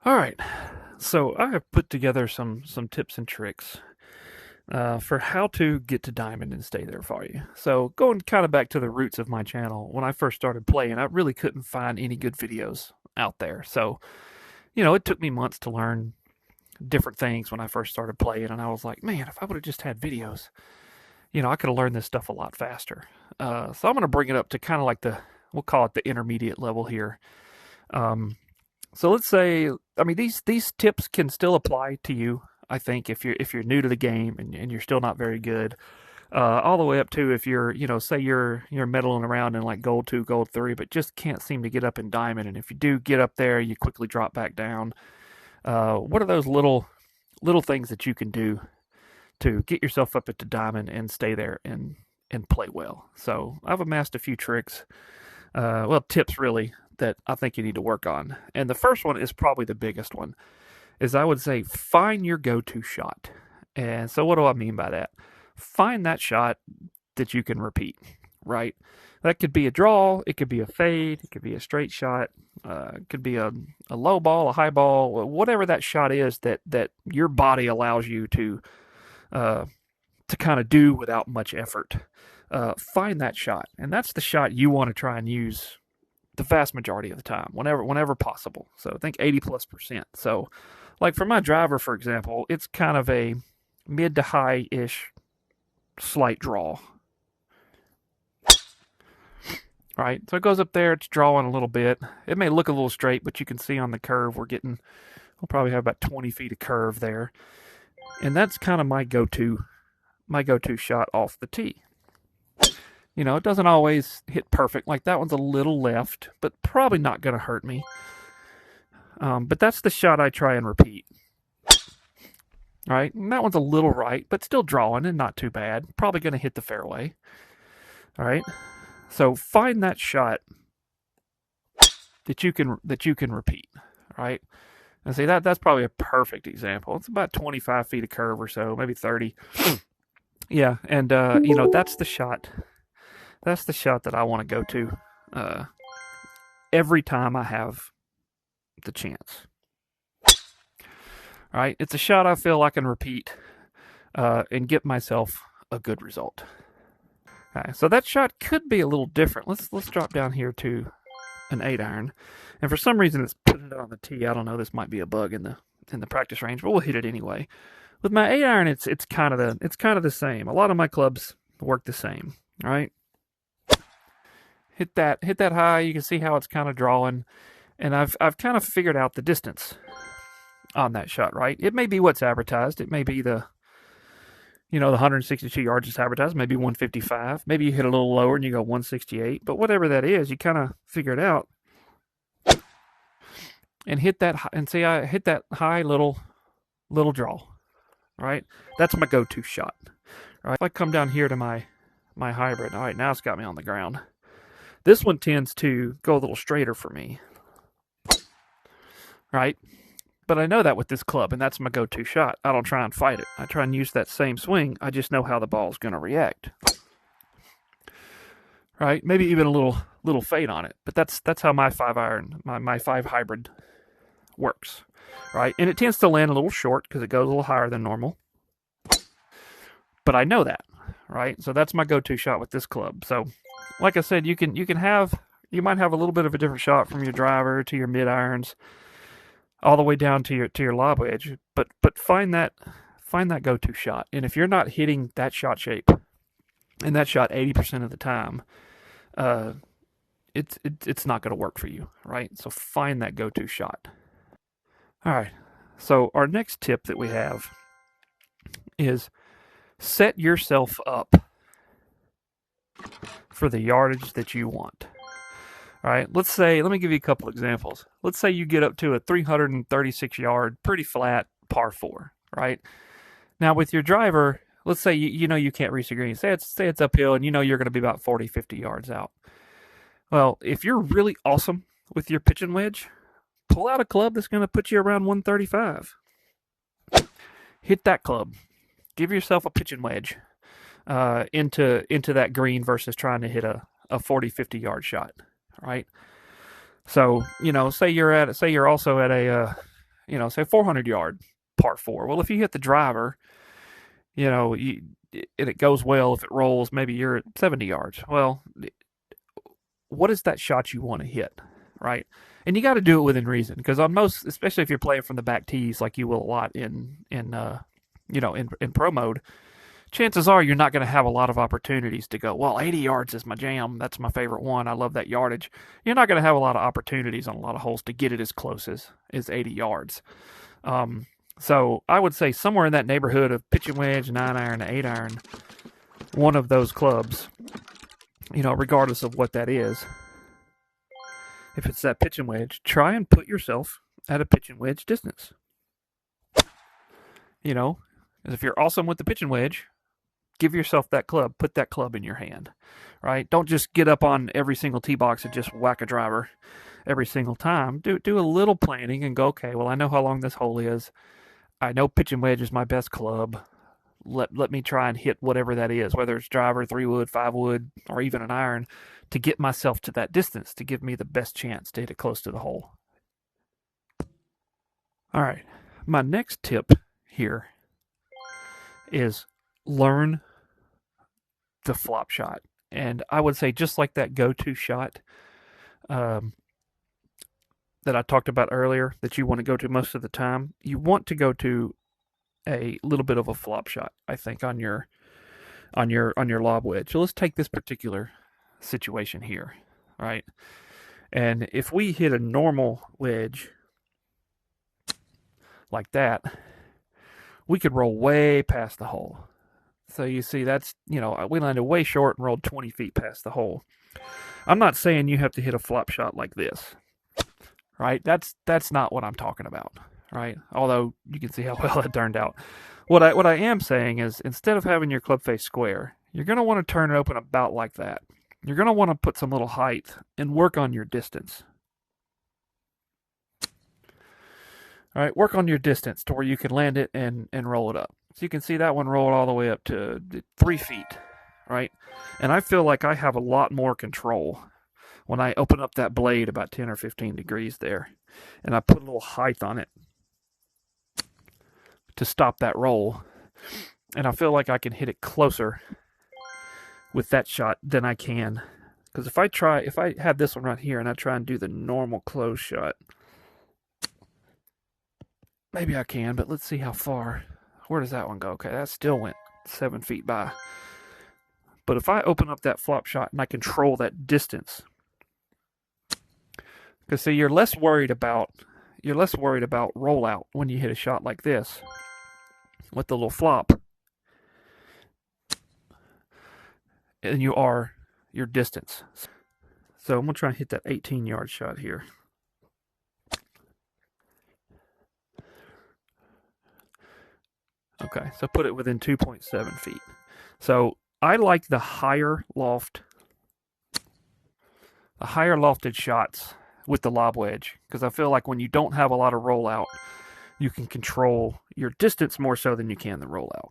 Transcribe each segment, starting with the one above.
All right, so I have put together some tips and tricks for how to get to diamond and stay there for you. So going kind of back to the roots of my channel, when I first started playing, I really couldn't find any good videos out there. So it took me months to learn different things when I first started playing, and I was like, man, if I would have just had videos, I could have learned this stuff a lot faster. So I'm going to bring it up to kind of like we'll call it the intermediate level here. Um, so let's say, I mean, these tips can still apply to you. I think if you're new to the game and you're still not very good, all the way up to if you're say you're meddling around in like gold 2, gold 3, but just can't seem to get up in diamond, and if you do get up there, you quickly drop back down. What are those little things that you can do to get yourself up into diamond and stay there and play well? So I've amassed a few tricks, tips really, that I think you need to work on. And the first one is probably the biggest one, is I would say find your go-to shot. And so what do I mean by that? Find that shot that you can repeat, right? That could be a draw, it could be a fade, it could be a straight shot, it could be a low ball, a high ball, whatever that shot is that your body allows you uh, to kind of do without much effort. Find that shot, and that's the shot you want to try and use the vast majority of the time, whenever possible. So I think 80+%. So, like for my driver, for example, it's kind of a mid to high ish slight draw. Right, so it goes up there, it's drawing a little bit. It may look a little straight, but you can see on the curve we'll probably have about 20 feet of curve there. And that's kind of my go-to shot off the tee. It doesn't always hit perfect. Like that one's a little left, but probably not going to hurt me. But that's the shot I try and repeat. All right, and that one's a little right, but still drawing and not too bad. Probably going to hit the fairway. All right, so find that shot that you can repeat. All right, and see that's probably a perfect example. It's about 25 feet of curve or so, maybe 30. Yeah, and that's the shot. That's the shot that I want to go to every time I have the chance. All right, it's a shot I feel I can repeat and get myself a good result. Okay, so that shot could be a little different. Let's drop down here to an 8-iron, and for some reason it's putting it on the tee. I don't know. This might be a bug in the practice range, but we'll hit it anyway. With my 8-iron, it's kind of the same. A lot of my clubs work the same. All right, hit that high. You can see how it's kind of drawing, and I've kind of figured out the distance on that shot. Right, it may be what's advertised. It may be the 162 yards is advertised, maybe 155. Maybe you hit a little lower and you go 168. But whatever that is, you kind of figure it out and hit that. And see, I hit that high little draw. Right, that's my go-to shot. Right, if I come down here to my hybrid, all right, now it's got me on the ground. This one tends to go a little straighter for me. Right, but I know that with this club, and that's my go-to shot. I don't try and fight it. I try and use that same swing. I just know how the ball's going to react. Right? Maybe even a little fade on it. But that's how my 5-iron, my 5 hybrid works. Right? And it tends to land a little short because it goes a little higher than normal. But I know that. Right? So that's my go-to shot with this club. So, like I said, you might have a little bit of a different shot from your driver to your mid-irons, all the way down to your lob wedge, but find that go-to shot. And if you're not hitting that shot shape and that shot 80% of the time, it's not going to work for you, right? So find that go-to shot. All right. So our next tip that we have is set yourself up for the yardage that you want. All right, let me give you a couple examples. Let's say you get up to a 336 yard, pretty flat par 4, right? Now with your driver, let's say you can't reach the green. Say it's uphill and you're going to be about 40, 50 yards out. Well, if you're really awesome with your pitching wedge, pull out a club that's going to put you around 135. Hit that club. Give yourself a pitching wedge into that green versus trying to hit a 40, 50 yard shot. Right, so say you're also at a say 400 yard par four. Well, if you hit the driver, and it goes well, if it rolls, maybe you're at 70 yards. Well, what is that shot you want to hit, right? And you got to do it within reason, because on most, especially if you're playing from the back tees like you will a lot in pro mode, chances are you're not going to have a lot of opportunities to go, well, 80 yards is my jam. That's my favorite one. I love that yardage. You're not going to have a lot of opportunities on a lot of holes to get it as close as 80 yards. So I would say somewhere in that neighborhood of pitching wedge, 9-iron, 8-iron, one of those clubs, regardless of what that is. If it's that pitching wedge, try and put yourself at a pitching wedge distance. Because if you're awesome with the pitching wedge, give yourself that club. Put that club in your hand, right? Don't just get up on every single tee box and just whack a driver every single time. Do a little planning and go, okay, well, I know how long this hole is. I know pitching wedge is my best club. Let me try and hit whatever that is, whether it's driver, 3-wood, 5-wood, or even an iron, to get myself to that distance, to give me the best chance to hit it close to the hole. All right, my next tip here is learn the flop shot. And I would say, just like that go-to shot that I talked about earlier, that you want to go to most of the time, you want to go to a little bit of a flop shot, I think, on your lob wedge. So let's take this particular situation here, right? And if we hit a normal wedge like that, we could roll way past the hole. So you see, that's, we landed way short and rolled 20 feet past the hole. I'm not saying you have to hit a flop shot like this, right? That's not what I'm talking about, right? Although you can see how well it turned out. What I am saying is, instead of having your club face square, you're going to want to turn it open about like that. You're going to want to put some little height and work on your distance. All right, work on your distance to where you can land it and roll it up. So you can see that one rolled all the way up to 3 feet, right? And I feel like I have a lot more control when I open up that blade about 10 or 15 degrees there, and I put a little height on it to stop that roll. And I feel like I can hit it closer with that shot than I can. Because if I had this one right here and I try and do the normal close shot, maybe I can, but let's see how far. Where does that one go? Okay, that still went 7 feet by. But if I open up that flop shot and I control that distance, because see, you're less worried about rollout when you hit a shot like this with the little flop, and you are your distance. So I'm gonna try and hit that 18-yard shot here. Okay, so put it within 2.7 feet. So I like the higher lofted shots with the lob wedge, because I feel like when you don't have a lot of rollout, you can control your distance more so than you can the rollout.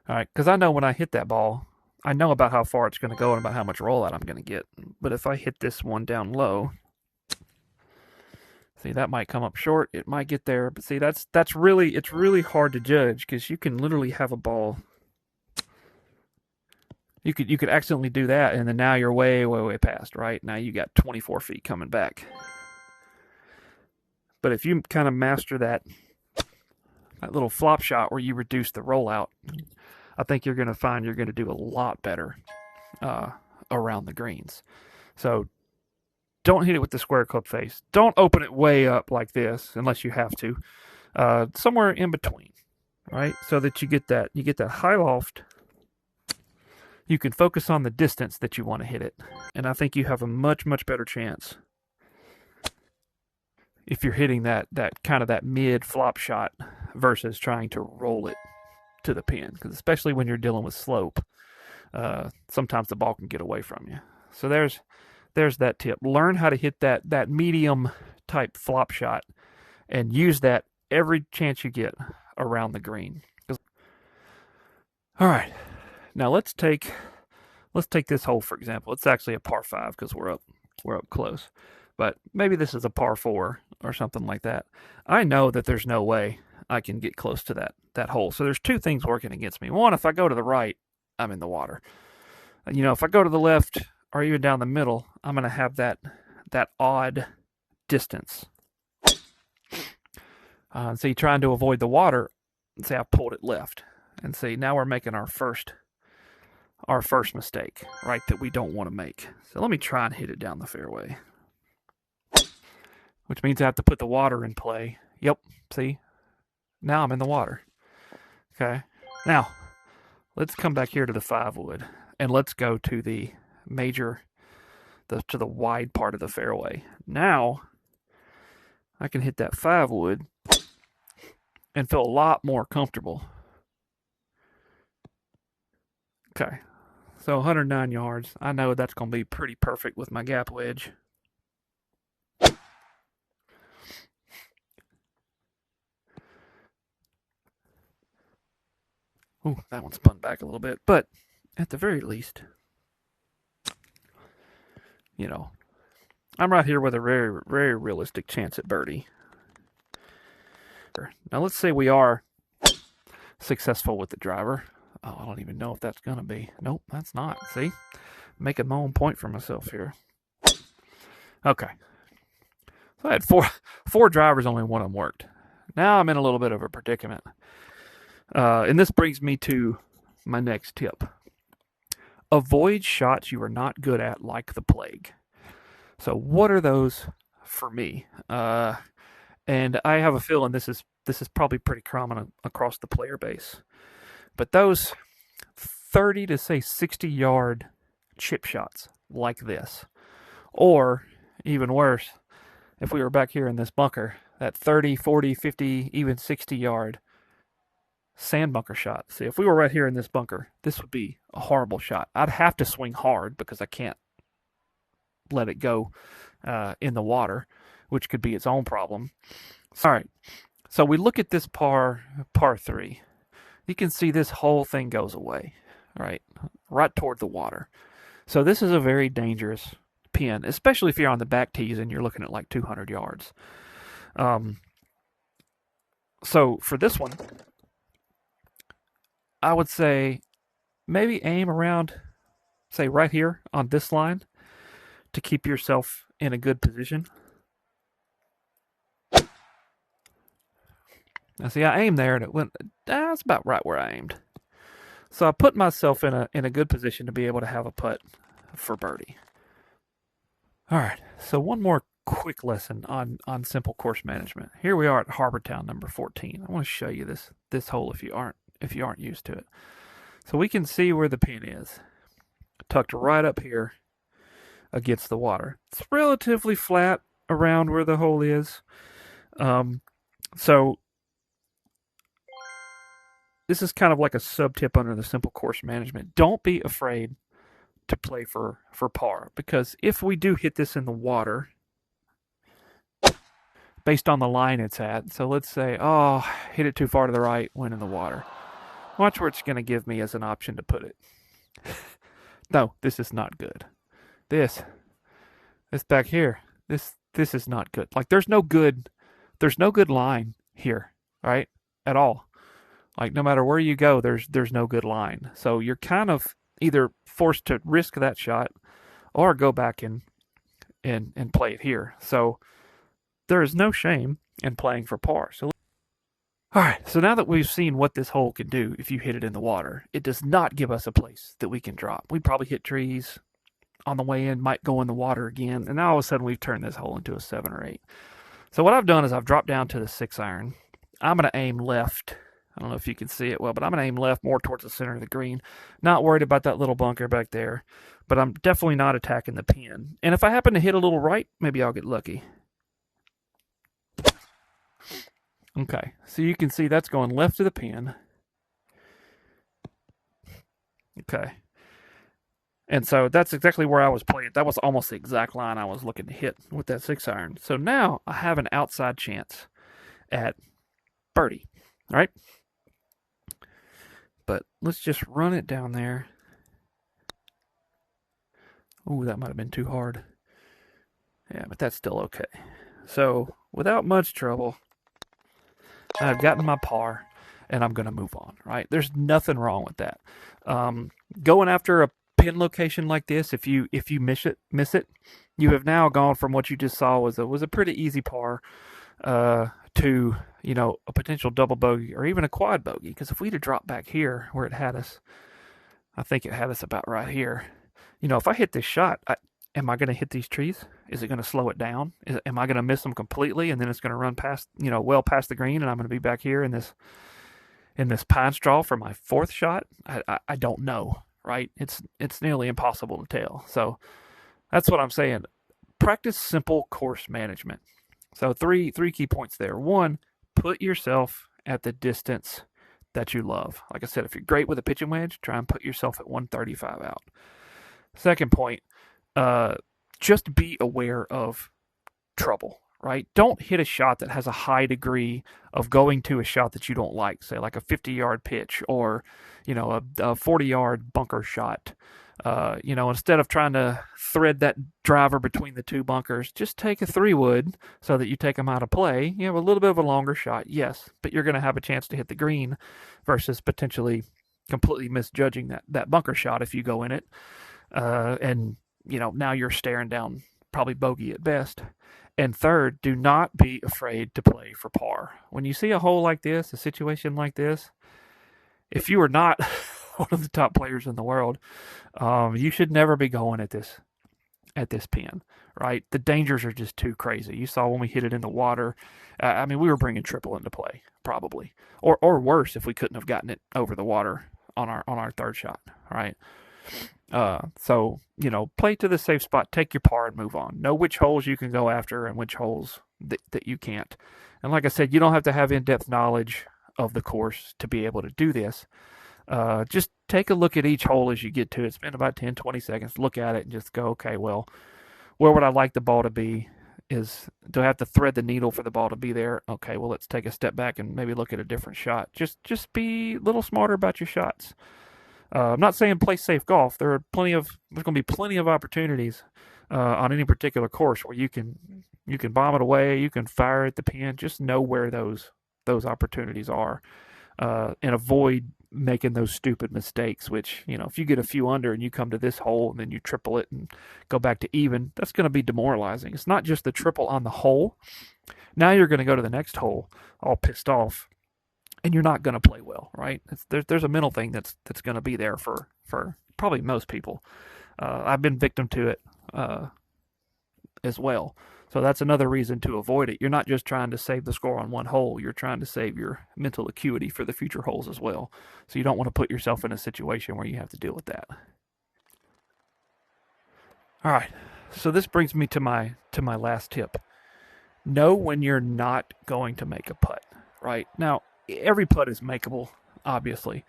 All right, because I know when I hit that ball, I know about how far it's going to go and about how much rollout I'm going to get. But if I hit this one down low, see, that might come up short. It might get there, but see, it's really hard to judge, because you can literally have a ball. You could accidentally do that, and then now you're way past, right? Now you got 24 feet coming back. But if you kind of master that little flop shot where you reduce the rollout, I think you're going to find you're going to do a lot better around the greens. So don't hit it with the square club face. Don't open it way up like this unless you have to. Somewhere in between, right? So that you get that high loft. You can focus on the distance that you want to hit it. And I think you have a much better chance if you're hitting that kind of that mid flop shot versus trying to roll it to the pin. Because especially when you're dealing with slope, sometimes the ball can get away from you. So there's that tip. Learn how to hit that medium type flop shot and use that every chance you get around the green. All right. Now let's take this hole, for example. It's actually a par 5 because we're up close. But maybe this is a par 4 or something like that, I know that there's no way I can get close to that hole. So there's two things working against me. One, if I go to the right, I'm in the water. If I go to the left or even down the middle, I'm going to have that odd distance. See, trying to avoid the water, say I pulled it left, and see now we're making our first mistake, right? That we don't want to make. So let me try and hit it down the fairway, which means I have to put the water in play. Yep. See, now I'm in the water. Okay. Now let's come back here to the 5-wood, and let's go to the to the wide part of the fairway. Now I can hit that 5-wood and feel a lot more comfortable. Okay, so 109 yards. I know that's going to be pretty perfect with my gap wedge. Ooh, that one spun back a little bit, but at the very least, I'm right here with a very, very realistic chance at birdie. Now let's say we are successful with the driver. Oh, I don't even know if that's going to be. Nope, that's not. See? Making my own point for myself here. Okay. So I had four drivers, only one of them worked. Now I'm in a little bit of a predicament. And this brings me to my next tip. Avoid shots you are not good at like the plague. So what are those for me? And I have a feeling this is probably pretty common across the player base. But those 30 to say 60 yard chip shots like this, or even worse, if we were back here in this bunker, that 30, 40, 50, even 60 yard sand bunker shot. See, if we were right here in this bunker, this would be a horrible shot. I'd have to swing hard because I can't let it go in the water, which could be its own problem. All right, so we look at this par 3. You can see this whole thing goes away, right toward the water. So this is a very dangerous pin, especially if you're on the back tees and you're looking at like 200 yards. So for this one, I would say maybe aim around, say right here on this line to keep yourself in a good position. Now see, I aimed there and it went, that's about right where I aimed. So I put myself in a good position to be able to have a putt for birdie. All right, so one more quick lesson on simple course management. Here we are at Harbortown number 14. I want to show you this hole if you aren't used to it. So we can see where the pin is, tucked right up here against the water. It's relatively flat around where the hole is. So this is kind of like a sub-tip under the simple course management. Don't be afraid to play for par, because if we do hit this in the water, based on the line it's at, so let's say, hit it too far to the right, went in the water. Watch where it's going to give me as an option to put it. No, this is not good. This back here, this is not good. Like there's no good line here, right? At all. Like no matter where you go, there's no good line. So you're kind of either forced to risk that shot or go back and play it here. So there is no shame in playing for par. So all right, so now that we've seen what this hole can do if you hit it in the water, it does not give us a place that we can drop. We'd probably hit trees on the way in, might go in the water again, and now all of a sudden we've turned this hole into a 7 or 8. So what I've done is I've dropped down to the 6-iron. I'm going to aim left. I don't know if you can see it well, but I'm going to aim left more towards the center of the green. Not worried about that little bunker back there, but I'm definitely not attacking the pin. And if I happen to hit a little right, maybe I'll get lucky. Okay, so you can see that's going left of the pin. Okay. And so that's exactly where I was playing. That was almost the exact line I was looking to hit with that 6-iron. So now I have an outside chance at birdie. All right? But let's just run it down there. Oh, that might have been too hard. Yeah, but that's still okay. So without much trouble, I've gotten my par, and I'm going to move on, right? There's nothing wrong with that. Going after a pin location like this, if you miss it, you have now gone from what you just saw was a pretty easy par to a potential double bogey or even a quad bogey. Because if we'd have dropped back here where it had us, I think it had us about right here. If I hit this shot, am I going to hit these trees? Is it going to slow it down? Am I going to miss them completely, and then it's going to run past, well past the green, and I'm going to be back here in this pine straw for my fourth shot? I don't know, right? It's nearly impossible to tell. So that's what I'm saying. Practice simple course management. So three key points there. One, put yourself at the distance that you love. Like I said, if you're great with a pitching wedge, try and put yourself at 135 out. Second point, just be aware of trouble, right? Don't hit a shot that has a high degree of going to a shot that you don't like, say like a 50-yard pitch or, a 40-yard bunker shot. Instead of trying to thread that driver between the two bunkers, just take a 3-wood so that you take them out of play. You have a little bit of a longer shot, yes, but you're going to have a chance to hit the green versus potentially completely misjudging that bunker shot if you go in it. And now you're staring down probably bogey at best. And third, do not be afraid to play for par. When you see a hole like this, a situation like this, if you are not one of the top players in the world, you should never be going at this pin, right? The dangers are just too crazy. You saw when we hit it in the water. We were bringing triple into play probably, or worse if we couldn't have gotten it over the water on our third shot, right? So play to the safe spot, take your par and move on. Know which holes you can go after and which holes that you can't. And like I said, you don't have to have in-depth knowledge of the course to be able to do this. Just take a look at each hole as you get to it. Spend about 10, 20 seconds, look at it and just go, okay, well, where would I like the ball to be? Do I have to thread the needle for the ball to be there? Okay, well, let's take a step back and maybe look at a different shot. Just be a little smarter about your shots. I'm not saying play safe golf. There's going to be plenty of opportunities on any particular course where you can bomb it away, you can fire at the pin. Just know where those opportunities are, and avoid making those stupid mistakes. Which if you get a few under and you come to this hole and then you triple it and go back to even, that's going to be demoralizing. It's not just the triple on the hole. Now you're going to go to the next hole all pissed off, and you're not going to play well, right? There's a mental thing that's going to be there for probably most people. I've been victim to it as well. So that's another reason to avoid it. You're not just trying to save the score on one hole. You're trying to save your mental acuity for the future holes as well. So you don't want to put yourself in a situation where you have to deal with that. All right. So this brings me to my last tip. Know when you're not going to make a putt, right? Now, every putt is makeable, obviously,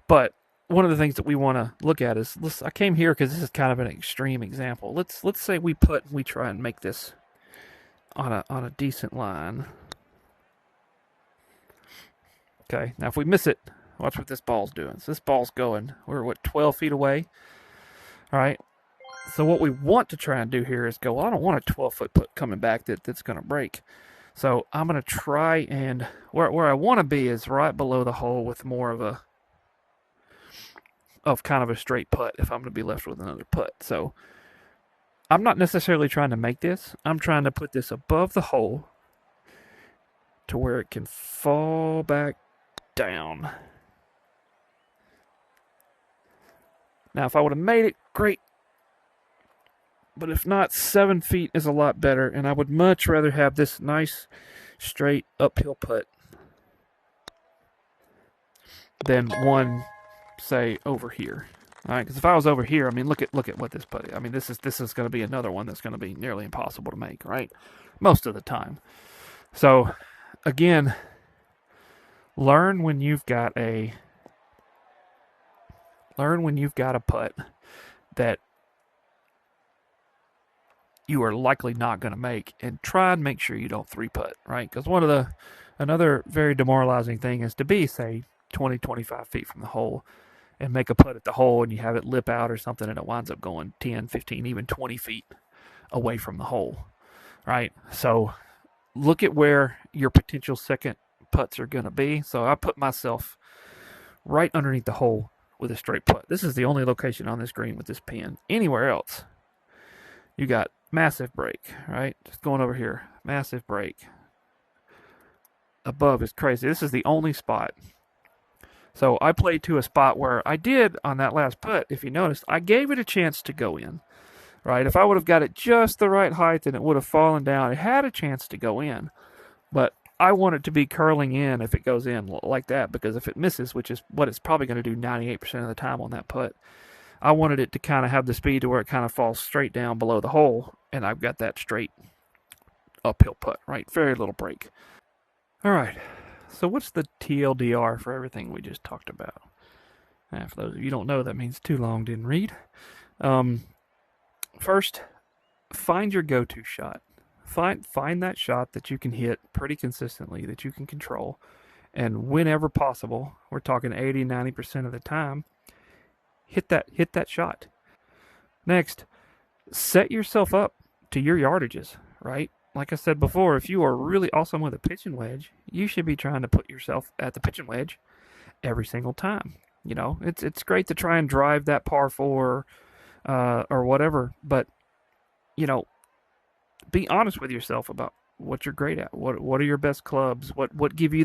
but one of the things that we want to look at is, I came here because this is kind of an extreme example. Let's say we putt and we try and make this on a decent line. Okay, now if we miss it, watch what this ball's doing. So this ball's going, we're 12 feet away. All right. So what we want to try and do here is go, I don't want a 12-foot putt coming back that's going to break. So I'm going to try and, where I want to be is right below the hole with more of kind of a straight putt if I'm going to be left with another putt. So I'm not necessarily trying to make this. I'm trying to put this above the hole to where it can fall back down. Now, if I would have made it, great. But if not, 7 feet is a lot better, and I would much rather have this nice, straight, uphill putt than one, say, over here. All right, because if I was over here, look at what this putt is. This is going to be another one that's going to be nearly impossible to make, right? Most of the time. So, again, learn when you've got a putt that you are likely not going to make, and try and make sure you don't 3-putt, right? Because another very demoralizing thing is to be, say, 20, 25 feet from the hole and make a putt at the hole and you have it lip out or something and it winds up going 10, 15, even 20 feet away from the hole, right? So look at where your potential second putts are going to be. So I put myself right underneath the hole with a straight putt. This is the only location on this green with this pin. Anywhere else, you got massive break, right? Just going over here, massive break. Above is crazy. This is the only spot. So I played to a spot where I did on that last putt, if you noticed, I gave it a chance to go in, right? If I would have got it just the right height, then it would have fallen down. It had a chance to go in, but I want it to be curling in if it goes in like that, because if it misses, which is what it's probably going to do 98% of the time on that putt, I wanted it to kind of have the speed to where it kind of falls straight down below the hole, and I've got that straight uphill putt, right? Very little break. All right, so what's the TLDR for everything we just talked about? For those of you who don't know, that means too long, didn't read. First, find your go-to shot. Find that shot that you can hit pretty consistently, that you can control, and whenever possible, we're talking 80-90% of the time, hit that shot. Next, set yourself up to your yardages, right? Like I said before, if you are really awesome with a pitching wedge, you should be trying to put yourself at the pitching wedge every single time. You know, it's great to try and drive that par four or whatever, but you know, be honest with yourself about what you're great at. What are your best clubs? What gives you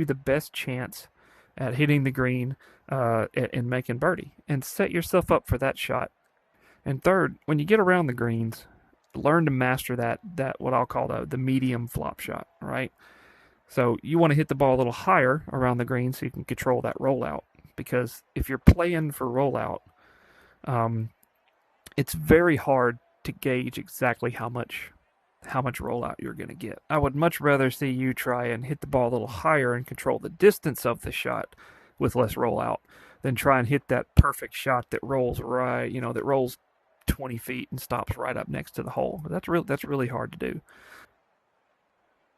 the best chance at hitting the green and making birdie, and set yourself up for that shot. And third, when you get around the greens, learn to master that what I'll call the medium flop shot, right? So you want to hit the ball a little higher around the green so you can control that rollout. Because if you're playing for rollout, it's very hard to gauge exactly how much rollout you're going to get. I would much rather see you try and hit the ball a little higher and control the distance of the shot with less rollout than try and hit that perfect shot that rolls right, that rolls 20 feet and stops right up next to the hole. That's really hard to do.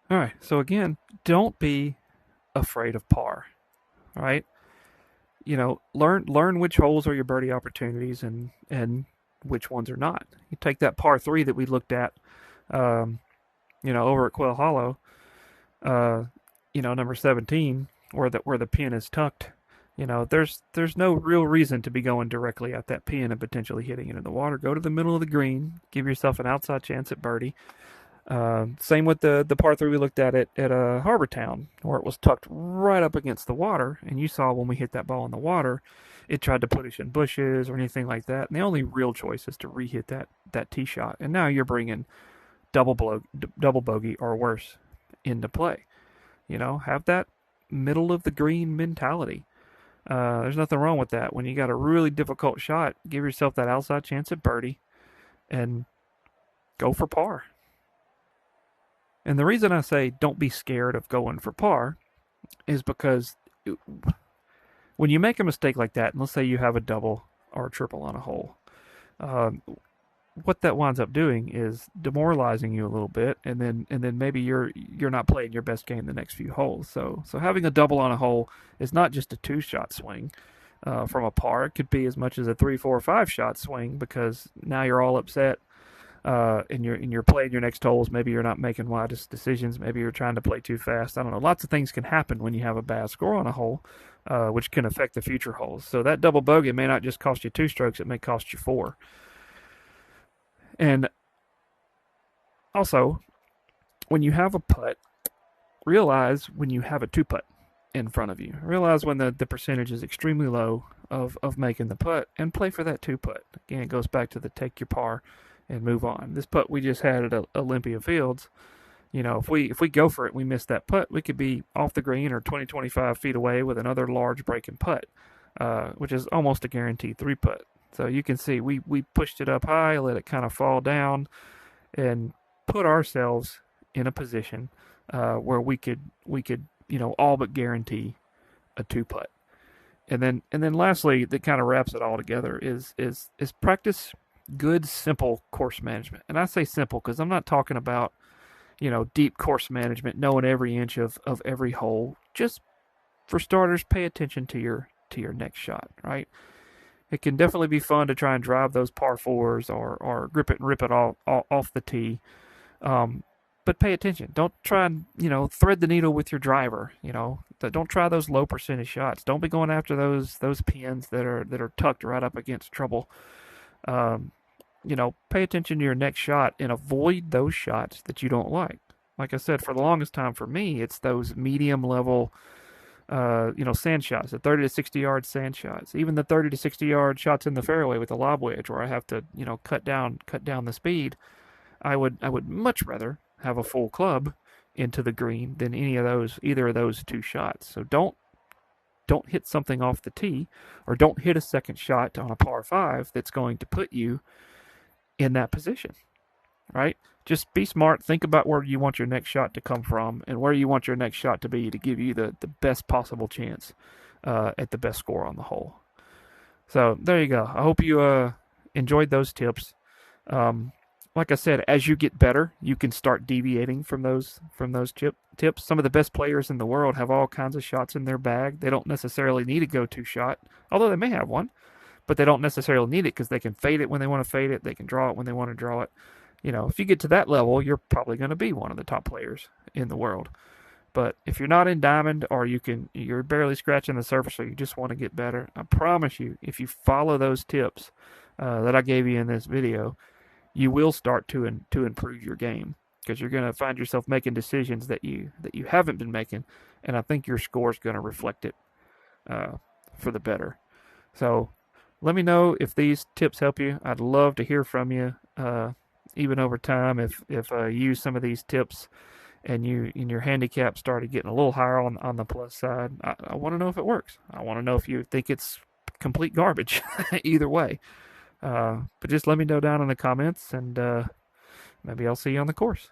All right, so again, don't be afraid of par. All right, learn which holes are your birdie opportunities and which ones are not. You take that par 3 that we looked at, over at Quail Hollow, number 17, where the pin is tucked. There's no real reason to be going directly at that pin and potentially hitting it in the water. Go to the middle of the green, give yourself an outside chance at birdie. Same with the par 3 we looked at Harbor Town, where it was tucked right up against the water, and you saw when we hit that ball in the water, it tried to put us in bushes or anything like that, and the only real choice is to re-hit that tee shot, and now you're bringing double bogey or worse into play. Have that middle of the green mentality. There's nothing wrong with that. When you got a really difficult shot, give yourself that outside chance at birdie and go for par. And the reason I say don't be scared of going for par is because when you make a mistake like that, and let's say you have a double or a triple on a hole, what that winds up doing is demoralizing you a little bit, and then maybe you're not playing your best game the next few holes. So having a double on a hole is not just a 2-shot swing from a par. It could be as much as a 3, 4, 5-shot swing, because now you're all upset. And you're playing your next holes. Maybe you're not making wise decisions. Maybe you're trying to play too fast. I don't know. Lots of things can happen when you have a bad score on a hole, which can affect the future holes. So that double bogey may not just cost you 2 strokes. It may cost you 4. And also, when you have a putt, realize when you have a 2-putt in front of you. Realize when the percentage is extremely low of making the putt, and play for that 2-putt. Again, it goes back to the take your par and move on. This putt we just had at Olympia Fields, if we go for it, we miss that putt, we could be off the green or 20-25 feet away with another large breaking putt, which is almost a guaranteed 3-putt. So you can see we pushed it up high, let it kind of fall down, and put ourselves in a position where we could all but guarantee a 2-putt. And then lastly, that kind of wraps it all together is practice good, simple course management. And I say simple because I'm not talking about, deep course management, knowing every inch of every hole. Just for starters, pay attention to your next shot, right? It can definitely be fun to try and drive those par 4s or grip it and rip it off the tee. but pay attention. Don't try and thread the needle with your driver. Don't try those low percentage shots. Don't be going after those pins that are tucked right up against trouble. Um, pay attention to your next shot and avoid those shots that you don't like. Like I said, for the longest time for me, it's those medium level, sand shots, the 30 to 60 yard sand shots, even the 30 to 60 yard shots in the fairway with the lob wedge, where I have to, cut down the speed. I would much rather have a full club into the green than either of those two shots. So don't hit something off the tee, or don't hit a second shot on a par five that's going to put you in that position, right? Just be smart. Think about where you want your next shot to come from and where you want your next shot to be to give you the best possible chance at the best score on the hole. So there you go. I hope you enjoyed those tips. Like I said, as you get better, you can start deviating from those tips. Some of the best players in the world have all kinds of shots in their bag. They don't necessarily need a go-to shot, although they may have one, but they don't necessarily need it because they can fade it when they want to fade it. They can draw it when they want to draw it. If you get to that level, you're probably going to be one of the top players in the world. But if you're not in diamond, or you're barely scratching the surface, or you just want to get better, I promise you, if you follow those tips that I gave you in this video, you will start to improve your game, because you're going to find yourself making decisions that you haven't been making, and I think your score is going to reflect it for the better. So let me know if these tips help you. I'd love to hear from you, even over time. If you use some of these tips and your handicap started getting a little higher on the plus side, I want to know if it works. I want to know if you think it's complete garbage. Either way. But just let me know down in the comments, and maybe I'll see you on the course.